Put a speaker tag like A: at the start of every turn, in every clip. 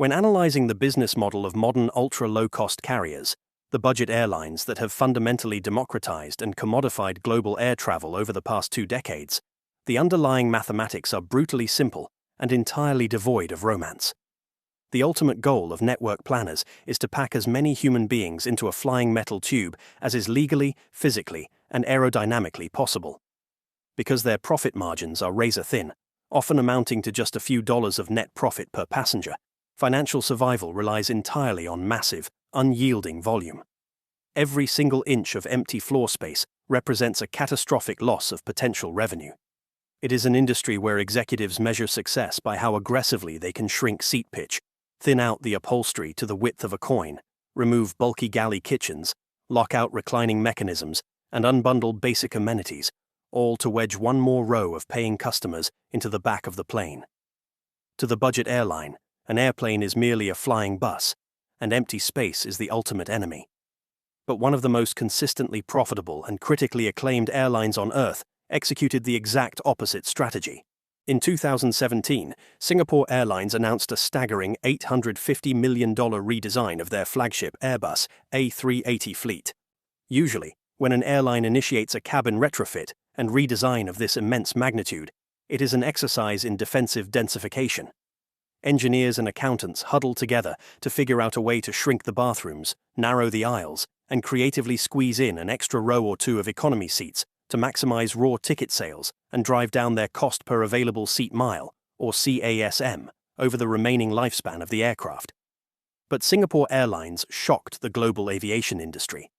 A: When analyzing the business model of modern ultra-low-cost carriers, the budget airlines that have fundamentally democratized and commodified global air travel over the past 2 decades, the underlying mathematics are brutally simple and entirely devoid of romance. The ultimate goal of network planners is to pack as many human beings into a flying metal tube as is legally, physically, and aerodynamically possible. Because their profit margins are razor-thin, often amounting to just a few dollars of net profit per passenger, financial survival relies entirely on massive, unyielding volume. Every single inch of empty floor space represents a catastrophic loss of potential revenue. It is an industry where executives measure success by how aggressively they can shrink seat pitch, thin out the upholstery to the width of a coin, remove bulky galley kitchens, lock out reclining mechanisms, and unbundle basic amenities, all to wedge one more row of paying customers into the back of the plane. To the budget airline, an airplane is merely a flying bus, and empty space is the ultimate enemy. But one of the most consistently profitable and critically acclaimed airlines on Earth executed the exact opposite strategy. In 2017, Singapore Airlines announced a staggering $850 million redesign of their flagship Airbus A380 fleet. Usually, when an airline initiates a cabin retrofit and redesign of this immense magnitude, it is an exercise in defensive densification. Engineers and accountants huddle together to figure out a way to shrink the bathrooms, narrow the aisles, and creatively squeeze in an extra row or two of economy seats to maximize raw ticket sales and drive down their cost per available seat mile, or CASM, over the remaining lifespan of the aircraft. But Singapore Airlines shocked the global aviation industry.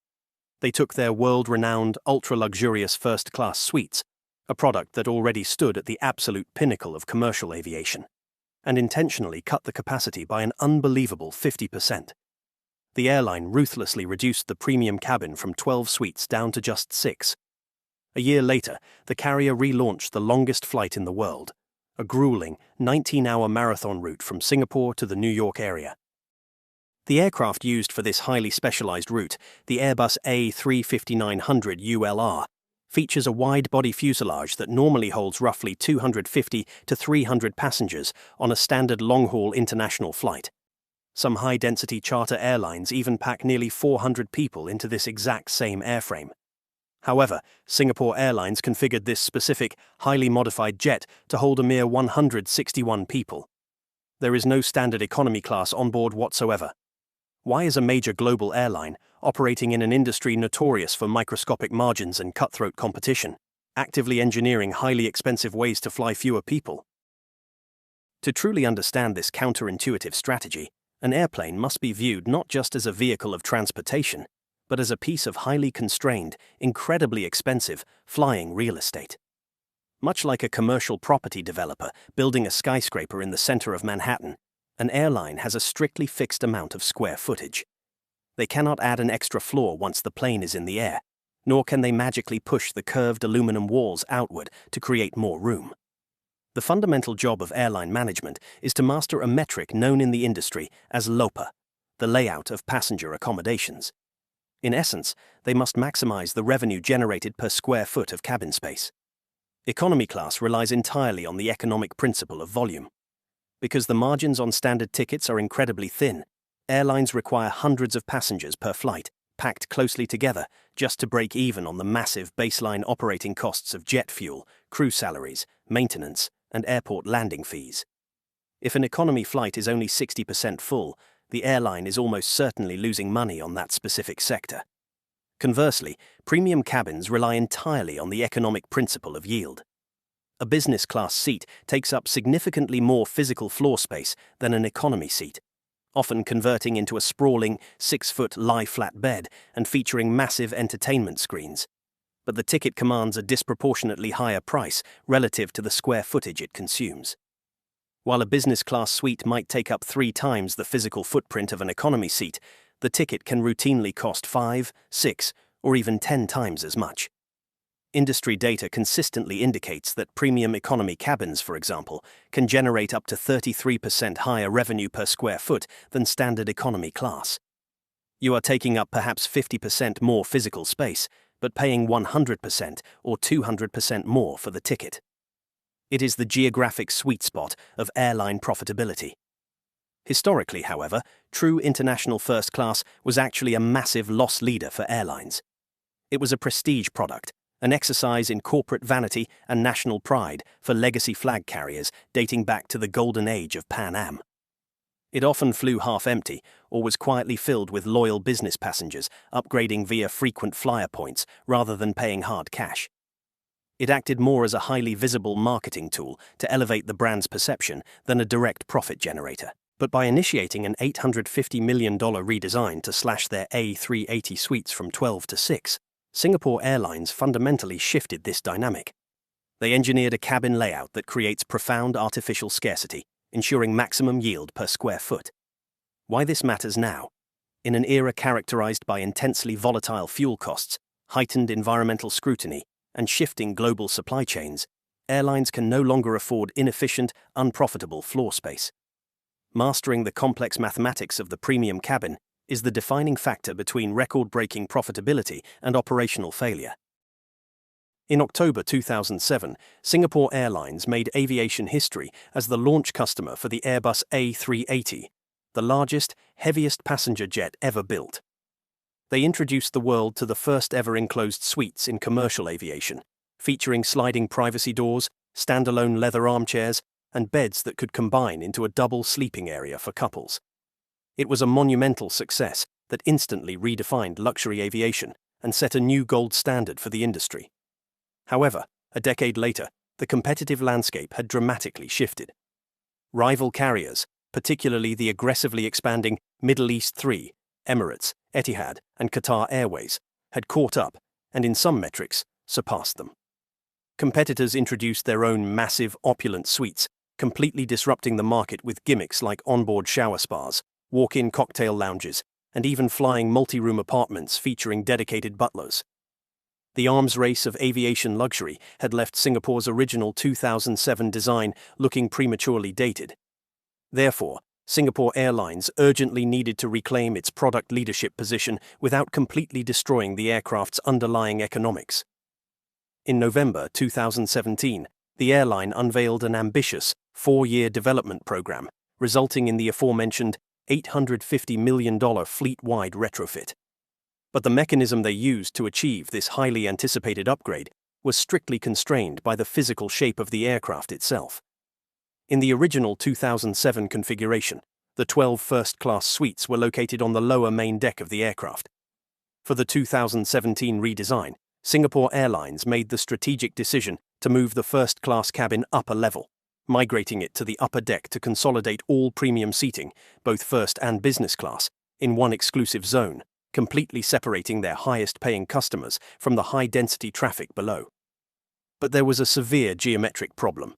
A: They took their world-renowned, ultra-luxurious first-class suites, a product that already stood at the absolute pinnacle of commercial aviation, and intentionally cut the capacity by an unbelievable 50%. The airline ruthlessly reduced the premium cabin from 12 suites down to just 6. A year later, the carrier relaunched the longest flight in the world, a grueling 19-hour marathon route from Singapore to the New York area. The aircraft used for this highly specialized route, the Airbus A350-900 ULR, features a wide-body fuselage that normally holds roughly 250 to 300 passengers on a standard long-haul international flight. Some high-density charter airlines even pack nearly 400 people into this exact same airframe. However, Singapore Airlines configured this specific, highly modified jet to hold a mere 161 people. There is no standard economy class on board whatsoever. Why is a major global airline, operating in an industry notorious for microscopic margins and cutthroat competition, actively engineering highly expensive ways to fly fewer people? To truly understand this counterintuitive strategy, an airplane must be viewed not just as a vehicle of transportation, but as a piece of highly constrained, incredibly expensive, flying real estate. Much like a commercial property developer building a skyscraper in the center of Manhattan, an airline has a strictly fixed amount of square footage. They cannot add an extra floor once the plane is in the air, nor can they magically push the curved aluminum walls outward to create more room. The fundamental job of airline management is to master a metric known in the industry as LOPA, the layout of passenger accommodations. In essence, they must maximize the revenue generated per square foot of cabin space. Economy class relies entirely on the economic principle of volume. Because the margins on standard tickets are incredibly thin, airlines require hundreds of passengers per flight, packed closely together, just to break even on the massive baseline operating costs of jet fuel, crew salaries, maintenance, and airport landing fees. If an economy flight is only 60% full, the airline is almost certainly losing money on that specific sector. Conversely, premium cabins rely entirely on the economic principle of yield. A business class seat takes up significantly more physical floor space than an economy seat, often converting into a sprawling 6-foot lie-flat bed and featuring massive entertainment screens. But the ticket commands a disproportionately higher price relative to the square footage it consumes. While a business class suite might take up 3 times the physical footprint of an economy seat, the ticket can routinely cost 5, 6, or even 10 times as much. Industry data consistently indicates that premium economy cabins, for example, can generate up to 33% higher revenue per square foot than standard economy class. You are taking up perhaps 50% more physical space, but paying 100% or 200% more for the ticket. It is the geographic sweet spot of airline profitability. Historically, however, true international first class was actually a massive loss leader for airlines. It was a prestige product, an exercise in corporate vanity and national pride for legacy flag carriers dating back to the golden age of Pan Am. It often flew half empty or was quietly filled with loyal business passengers upgrading via frequent flyer points rather than paying hard cash. It acted more as a highly visible marketing tool to elevate the brand's perception than a direct profit generator. But by initiating an $850 million redesign to slash their A380 suites from 12 to 6, Singapore Airlines fundamentally shifted this dynamic. They engineered a cabin layout that creates profound artificial scarcity, ensuring maximum yield per square foot. Why this matters now? In an era characterized by intensely volatile fuel costs, heightened environmental scrutiny, and shifting global supply chains, airlines can no longer afford inefficient, unprofitable floor space. Mastering the complex mathematics of the premium cabin is the defining factor between record-breaking profitability and operational failure. In October 2007, Singapore Airlines made aviation history as the launch customer for the Airbus A380, the largest, heaviest passenger jet ever built. They introduced the world to the first-ever enclosed suites in commercial aviation, featuring sliding privacy doors, standalone leather armchairs, and beds that could combine into a double sleeping area for couples. It was a monumental success that instantly redefined luxury aviation and set a new gold standard for the industry. However, a decade later, the competitive landscape had dramatically shifted. Rival carriers, particularly the aggressively expanding Middle East 3, Emirates, Etihad, and Qatar Airways, had caught up and, in some metrics, surpassed them. Competitors introduced their own massive, opulent suites, completely disrupting the market with gimmicks like onboard shower spas, walk-in cocktail lounges, and even flying multi-room apartments featuring dedicated butlers. The arms race of aviation luxury had left Singapore's original 2007 design looking prematurely dated. Therefore, Singapore Airlines urgently needed to reclaim its product leadership position without completely destroying the aircraft's underlying economics. In November 2017, the airline unveiled an ambitious, 4-year development program, resulting in the aforementioned $850 million fleet-wide retrofit. But the mechanism they used to achieve this highly anticipated upgrade was strictly constrained by the physical shape of the aircraft itself. In the original 2007 configuration, the 12 first-class suites were located on the lower main deck of the aircraft. For the 2017 redesign, Singapore Airlines made the strategic decision to move the first-class cabin up a level, migrating it to the upper deck to consolidate all premium seating, both first and business class, in one exclusive zone, completely separating their highest-paying customers from the high-density traffic below. But there was a severe geometric problem.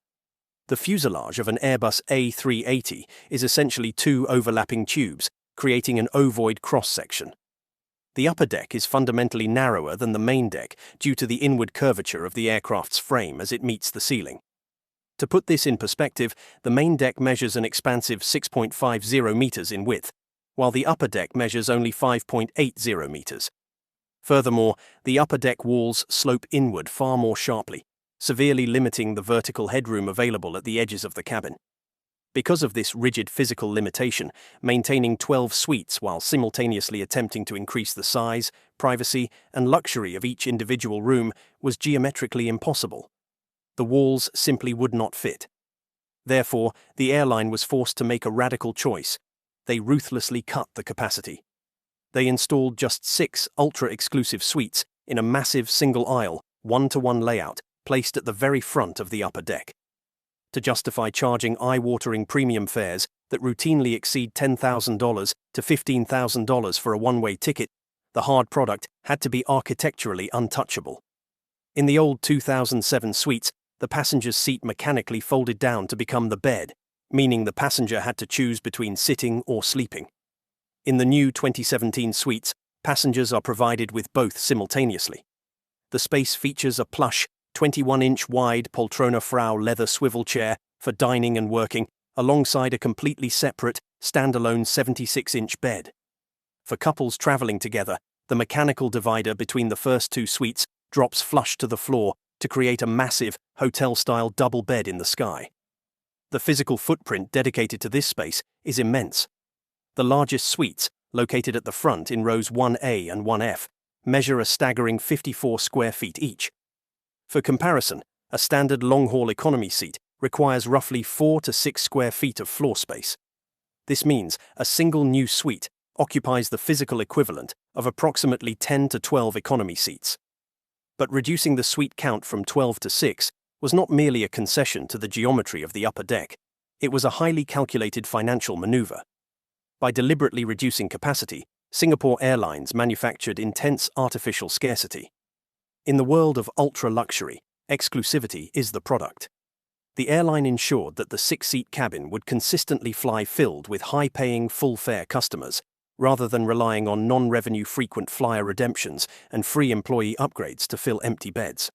A: The fuselage of an Airbus A380 is essentially two overlapping tubes, creating an ovoid cross-section. The upper deck is fundamentally narrower than the main deck due to the inward curvature of the aircraft's frame as it meets the ceiling. To put this in perspective, the main deck measures an expansive 6.50 meters in width, while the upper deck measures only 5.80 meters. Furthermore, the upper deck walls slope inward far more sharply, severely limiting the vertical headroom available at the edges of the cabin. Because of this rigid physical limitation, maintaining 12 suites while simultaneously attempting to increase the size, privacy, and luxury of each individual room was geometrically impossible. The walls simply would not fit. Therefore, the airline was forced to make a radical choice. They ruthlessly cut the capacity. They installed just 6 ultra-exclusive suites in a massive single-aisle, one-to-one layout placed at the very front of the upper deck. To justify charging eye-watering premium fares that routinely exceed $10,000 to $15,000 for a one-way ticket, the hard product had to be architecturally untouchable. In the old 2007 suites, the passenger's seat mechanically folded down to become the bed, meaning the passenger had to choose between sitting or sleeping. In the new 2017 suites, passengers are provided with both simultaneously. The space features a plush, 21-inch wide Poltrona Frau leather swivel chair for dining and working, alongside a completely separate, standalone 76-inch bed. For couples traveling together, the mechanical divider between the first 2 suites drops flush to the floor to create a massive, hotel-style double bed in the sky. The physical footprint dedicated to this space is immense. The largest suites, located at the front in rows 1A and 1F, measure a staggering 54 square feet each. For comparison, a standard long-haul economy seat requires roughly 4 to 6 square feet of floor space. This means a single new suite occupies the physical equivalent of approximately 10 to 12 economy seats. But reducing the suite count from 12 to 6 was not merely a concession to the geometry of the upper deck, it was a highly calculated financial maneuver. By deliberately reducing capacity, Singapore Airlines manufactured intense artificial scarcity. In the world of ultra-luxury, exclusivity is the product. The airline ensured that the six-seat cabin would consistently fly filled with high-paying, full-fare customers, rather than relying on non-revenue frequent flyer redemptions and free employee upgrades to fill empty beds.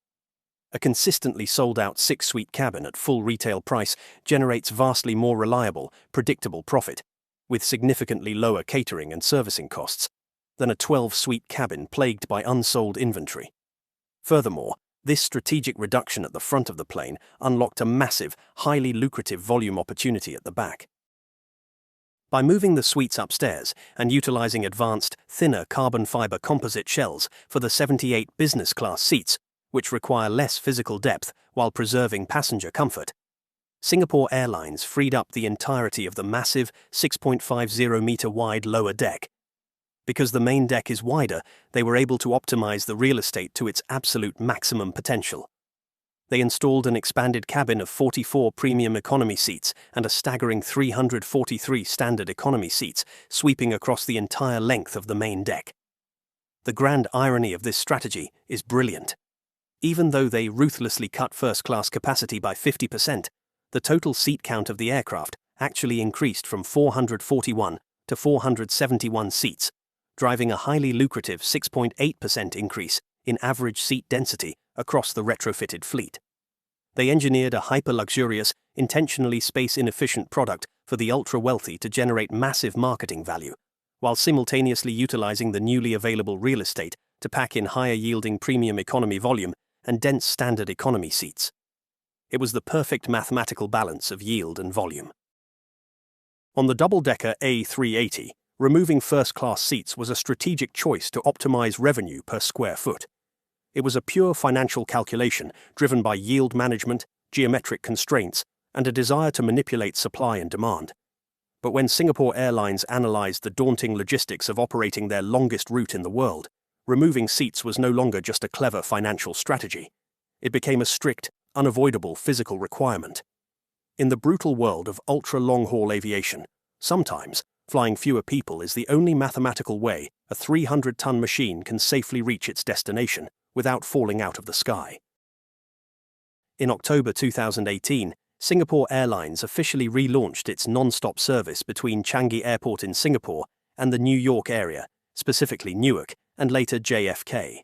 A: A consistently sold-out six-suite cabin at full retail price generates vastly more reliable, predictable profit, with significantly lower catering and servicing costs, than a 12-suite cabin plagued by unsold inventory. Furthermore, this strategic reduction at the front of the plane unlocked a massive, highly lucrative volume opportunity at the back. By moving the suites upstairs and utilizing advanced, thinner carbon fiber composite shells for the 78 business class seats, which require less physical depth while preserving passenger comfort, Singapore Airlines freed up the entirety of the massive 6.50-meter wide lower deck. Because the main deck is wider, they were able to optimize the real estate to its absolute maximum potential. They installed an expanded cabin of 44 premium economy seats and a staggering 343 standard economy seats, sweeping across the entire length of the main deck. The grand irony of this strategy is brilliant. Even though they ruthlessly cut first-class capacity by 50%, the total seat count of the aircraft actually increased from 441 to 471 seats, driving a highly lucrative 6.8% increase in average seat density across the retrofitted fleet. They engineered a hyper-luxurious, intentionally space-inefficient product for the ultra-wealthy to generate massive marketing value, while simultaneously utilizing the newly available real estate to pack in higher-yielding premium economy volume and dense standard economy seats. It was the perfect mathematical balance of yield and volume. On the double-decker A380, removing first-class seats was a strategic choice to optimize revenue per square foot. It was a pure financial calculation driven by yield management, geometric constraints, and a desire to manipulate supply and demand. But when Singapore Airlines analyzed the daunting logistics of operating their longest route in the world, removing seats was no longer just a clever financial strategy. It became a strict, unavoidable physical requirement. In the brutal world of ultra-long-haul aviation, sometimes flying fewer people is the only mathematical way a 300-ton machine can safely reach its destination without falling out of the sky. In October 2018, Singapore Airlines officially relaunched its non-stop service between Changi Airport in Singapore and the New York area, specifically Newark, and later JFK.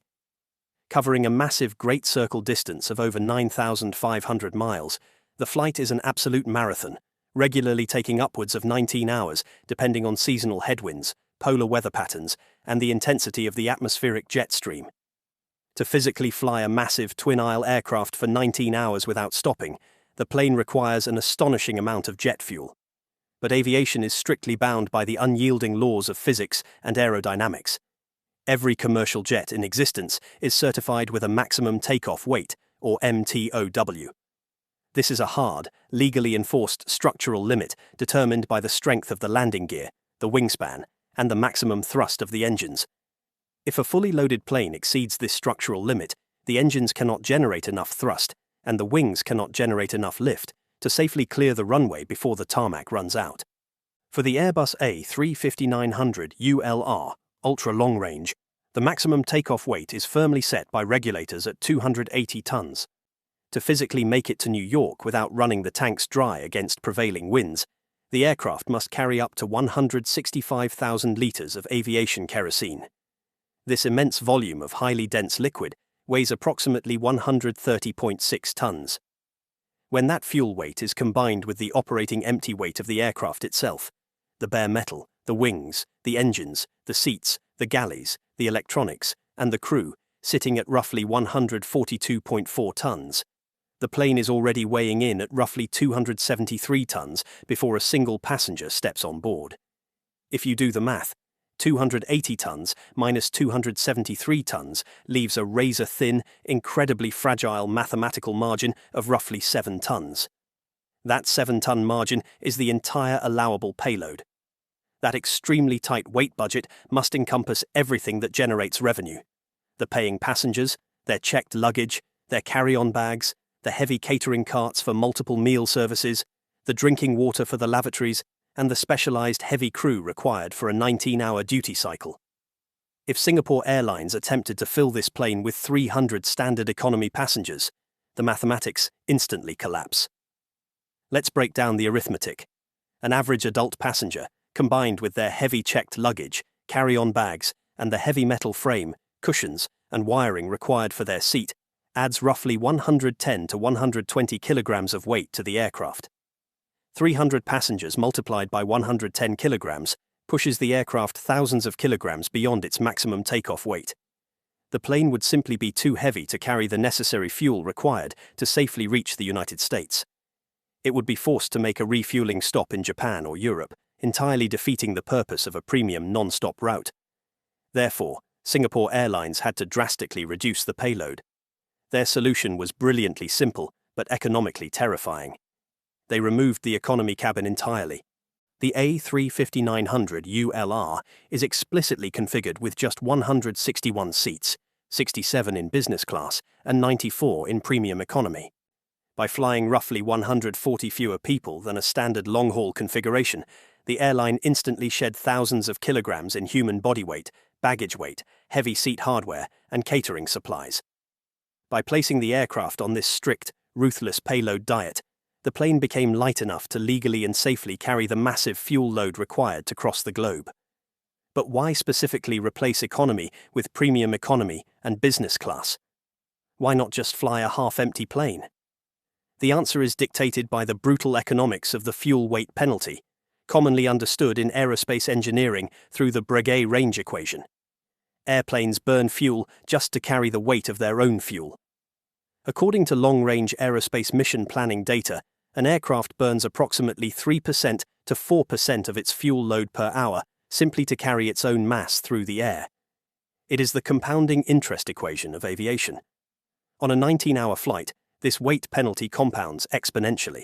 A: Covering a massive Great Circle distance of over 9,500 miles, the flight is an absolute marathon, regularly taking upwards of 19 hours depending on seasonal headwinds, polar weather patterns, and the intensity of the atmospheric jet stream. To physically fly a massive twin-aisle aircraft for 19 hours without stopping, the plane requires an astonishing amount of jet fuel. But aviation is strictly bound by the unyielding laws of physics and aerodynamics. Every commercial jet in existence is certified with a maximum takeoff weight, or MTOW. This is a hard, legally enforced structural limit determined by the strength of the landing gear, the wingspan, and the maximum thrust of the engines. If a fully loaded plane exceeds this structural limit, the engines cannot generate enough thrust, and the wings cannot generate enough lift to safely clear the runway before the tarmac runs out. For the Airbus A350-900 ULR, ultra-long range, the maximum takeoff weight is firmly set by regulators at 280 tons. To physically make it to New York without running the tanks dry against prevailing winds, the aircraft must carry up to 165,000 liters of aviation kerosene. This immense volume of highly dense liquid weighs approximately 130.6 tons. When that fuel weight is combined with the operating empty weight of the aircraft itself, the bare metal, the wings, the engines, the seats, the galleys, the electronics, and the crew, sitting at roughly 142.4 tons, The plane is already weighing in at roughly 273 tons before a single passenger steps on board. If you do the math, 280 tons minus 273 tons leaves a razor-thin, incredibly fragile mathematical margin of roughly 7 tons. That 7-ton margin is the entire allowable payload. That extremely tight weight budget must encompass everything that generates revenue: the paying passengers, their checked luggage, their carry-on bags, the heavy catering carts for multiple meal services, the drinking water for the lavatories, and the specialized heavy crew required for a 19-hour duty cycle. If Singapore Airlines attempted to fill this plane with 300 standard economy passengers, the mathematics instantly collapse. Let's break down the arithmetic. An average adult passenger, combined with their heavy checked luggage, carry-on bags, and the heavy metal frame, cushions, and wiring required for their seat, adds roughly 110 to 120 kilograms of weight to the aircraft. 300 passengers multiplied by 110 kilograms pushes the aircraft thousands of kilograms beyond its maximum takeoff weight. The plane would simply be too heavy to carry the necessary fuel required to safely reach the United States. It would be forced to make a refueling stop in Japan or Europe, entirely defeating the purpose of a premium non-stop route. Therefore, Singapore Airlines had to drastically reduce the payload. Their solution was brilliantly simple, but economically terrifying. They removed the economy cabin entirely. The A350-900 ULR is explicitly configured with just 161 seats, 67 in business class and 94 in premium economy. By flying roughly 140 fewer people than a standard long-haul configuration, the airline instantly shed thousands of kilograms in human body weight, baggage weight, heavy seat hardware, and catering supplies. By placing the aircraft on this strict, ruthless payload diet, the plane became light enough to legally and safely carry the massive fuel load required to cross the globe. But why specifically replace economy with premium economy and business class? Why not just fly a half-empty plane? The answer is dictated by the brutal economics of the fuel weight penalty, commonly understood in aerospace engineering through the Breguet range equation. Airplanes burn fuel just to carry the weight of their own fuel. According to long-range aerospace mission planning data, an aircraft burns approximately 3% to 4% of its fuel load per hour simply to carry its own mass through the air. It is the compounding interest equation of aviation. On a 19-hour flight, this weight penalty compounds exponentially.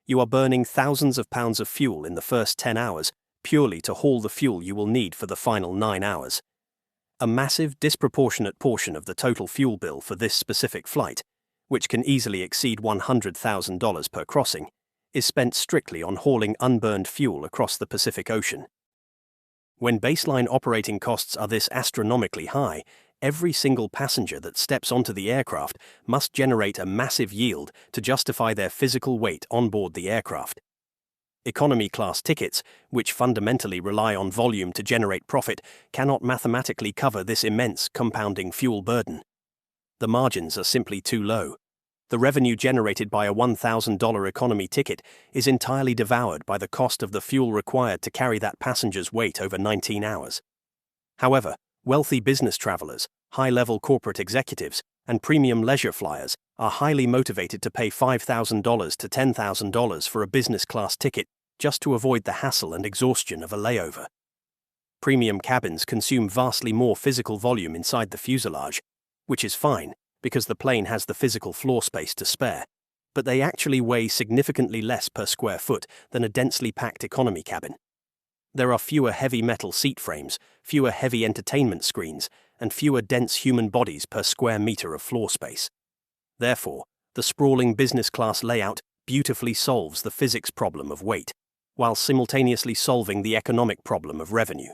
A: You are burning thousands of pounds of fuel in the first 10 hours purely to haul the fuel you will need for the final 9 hours. A massive, disproportionate portion of the total fuel bill for this specific flight, which can easily exceed $100,000 per crossing, is spent strictly on hauling unburned fuel across the Pacific Ocean. When baseline operating costs are this astronomically high, every single passenger that steps onto the aircraft must generate a massive yield to justify their physical weight on board the aircraft. Economy class tickets, which fundamentally rely on volume to generate profit, cannot mathematically cover this immense compounding fuel burden. The margins are simply too low. The revenue generated by a $1,000 economy ticket is entirely devoured by the cost of the fuel required to carry that passenger's weight over 19 hours. However, wealthy business travelers, high-level corporate executives, and premium leisure flyers are highly motivated to pay $5,000 to $10,000 for a business-class ticket just to avoid the hassle and exhaustion of a layover. Premium cabins consume vastly more physical volume inside the fuselage, which is fine because the plane has the physical floor space to spare, but they actually weigh significantly less per square foot than a densely packed economy cabin. There are fewer heavy metal seat frames, fewer heavy entertainment screens, and fewer dense human bodies per square meter of floor space. Therefore, the sprawling business class layout beautifully solves the physics problem of weight, while simultaneously solving the economic problem of revenue.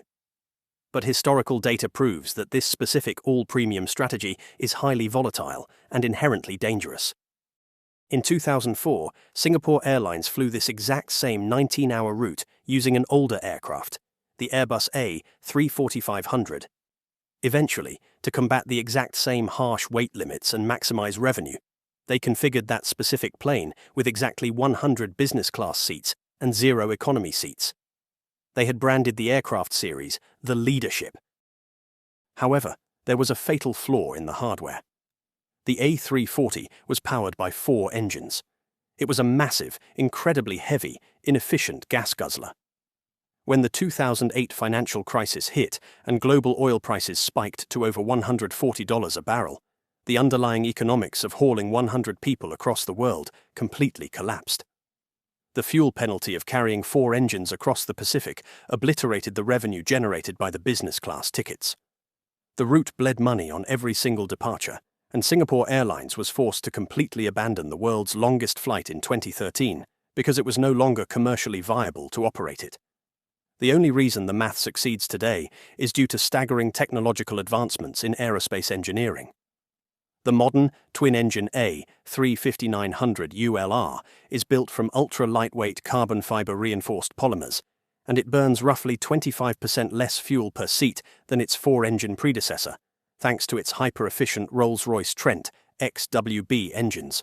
A: But historical data proves that this specific all-premium strategy is highly volatile and inherently dangerous. In 2004, Singapore Airlines flew this exact same 19-hour route using an older aircraft, the Airbus A380s. Eventually, to combat the exact same harsh weight limits and maximize revenue, they configured that specific plane with exactly 100 business-class seats and 0 economy seats. They had branded the aircraft series the Leadership. However, there was a fatal flaw in the hardware. The A340 was powered by 4 engines. It was a massive, incredibly heavy, inefficient gas guzzler. When the 2008 financial crisis hit and global oil prices spiked to over $140 a barrel, the underlying economics of hauling 100 people across the world completely collapsed. The fuel penalty of carrying 4 engines across the Pacific obliterated the revenue generated by the business class tickets. The route bled money on every single departure, and Singapore Airlines was forced to completely abandon the world's longest flight in 2013 because it was no longer commercially viable to operate it. The only reason the math succeeds today is due to staggering technological advancements in aerospace engineering. The modern, twin-engine A350-900 ULR is built from ultra-lightweight carbon fiber reinforced polymers, and it burns roughly 25% less fuel per seat than its 4-engine predecessor, thanks to its hyper-efficient Rolls-Royce Trent XWB engines.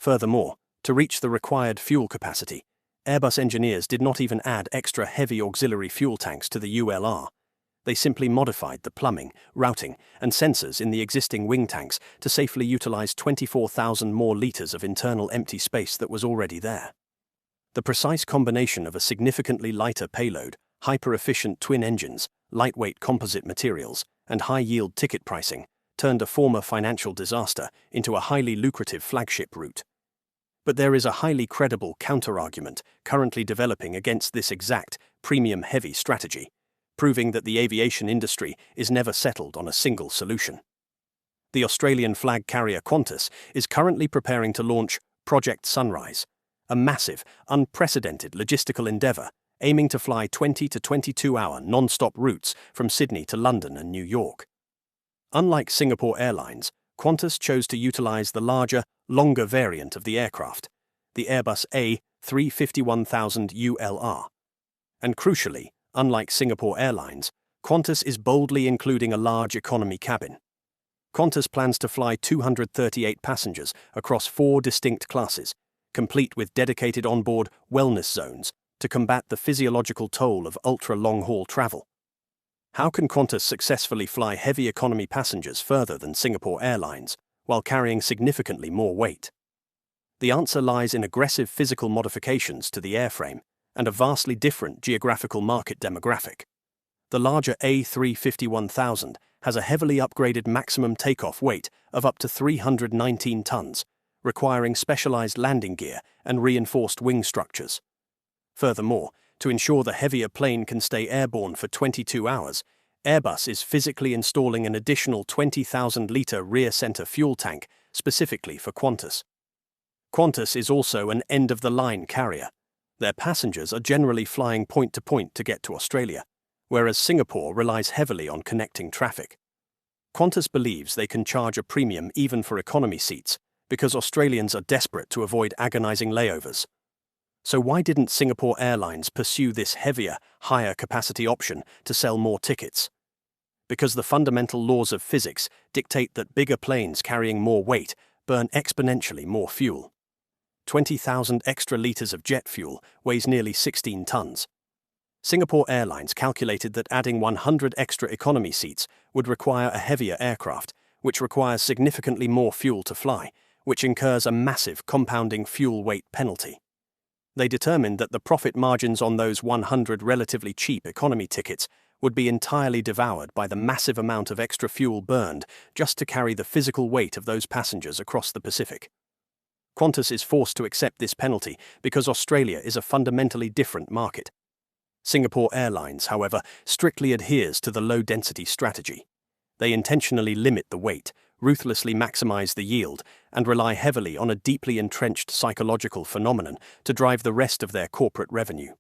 A: Furthermore, to reach the required fuel capacity, Airbus engineers did not even add extra heavy auxiliary fuel tanks to the ULR. They simply modified the plumbing, routing, and sensors in the existing wing tanks to safely utilize 24,000 more liters of internal empty space that was already there. The precise combination of a significantly lighter payload, hyper-efficient twin engines, lightweight composite materials, and high-yield ticket pricing turned a former financial disaster into a highly lucrative flagship route. But there is a highly credible counter-argument currently developing against this exact premium-heavy strategy, proving that the aviation industry is never settled on a single solution. The Australian flag carrier Qantas is currently preparing to launch Project Sunrise, a massive, unprecedented logistical endeavour aiming to fly 20 to 22-hour non-stop routes from Sydney to London and New York. Unlike Singapore Airlines, Qantas chose to utilise the larger, longer variant of the aircraft, the Airbus A350-1000 ULR. And crucially, unlike Singapore Airlines, Qantas is boldly including a large economy cabin. Qantas plans to fly 238 passengers across 4 distinct classes, complete with dedicated onboard wellness zones to combat the physiological toll of ultra-long-haul travel. How can Qantas successfully fly heavy economy passengers further than Singapore Airlines, while carrying significantly more weight? The answer lies in aggressive physical modifications to the airframe and a vastly different geographical market demographic. The larger A350-1000 has a heavily upgraded maximum takeoff weight of up to 319 tons, requiring specialized landing gear and reinforced wing structures. Furthermore, to ensure the heavier plane can stay airborne for 22 hours, Airbus is physically installing an additional 20,000-litre rear center fuel tank specifically for Qantas. Qantas is also an end-of-the-line carrier. Their passengers are generally flying point-to-point to get to Australia, whereas Singapore relies heavily on connecting traffic. Qantas believes they can charge a premium even for economy seats because Australians are desperate to avoid agonizing layovers. So why didn't Singapore Airlines pursue this heavier, higher capacity option to sell more tickets? Because the fundamental laws of physics dictate that bigger planes carrying more weight burn exponentially more fuel. 20,000 extra litres of jet fuel weighs nearly 16 tons. Singapore Airlines calculated that adding 100 extra economy seats would require a heavier aircraft, which requires significantly more fuel to fly, which incurs a massive compounding fuel weight penalty. They determined that the profit margins on those 100 relatively cheap economy tickets would be entirely devoured by the massive amount of extra fuel burned just to carry the physical weight of those passengers across the Pacific. Qantas is forced to accept this penalty because Australia is a fundamentally different market. Singapore Airlines, however, strictly adheres to the low-density strategy. They intentionally limit the weight, ruthlessly maximize the yield, and rely heavily on a deeply entrenched psychological phenomenon to drive the rest of their corporate revenue.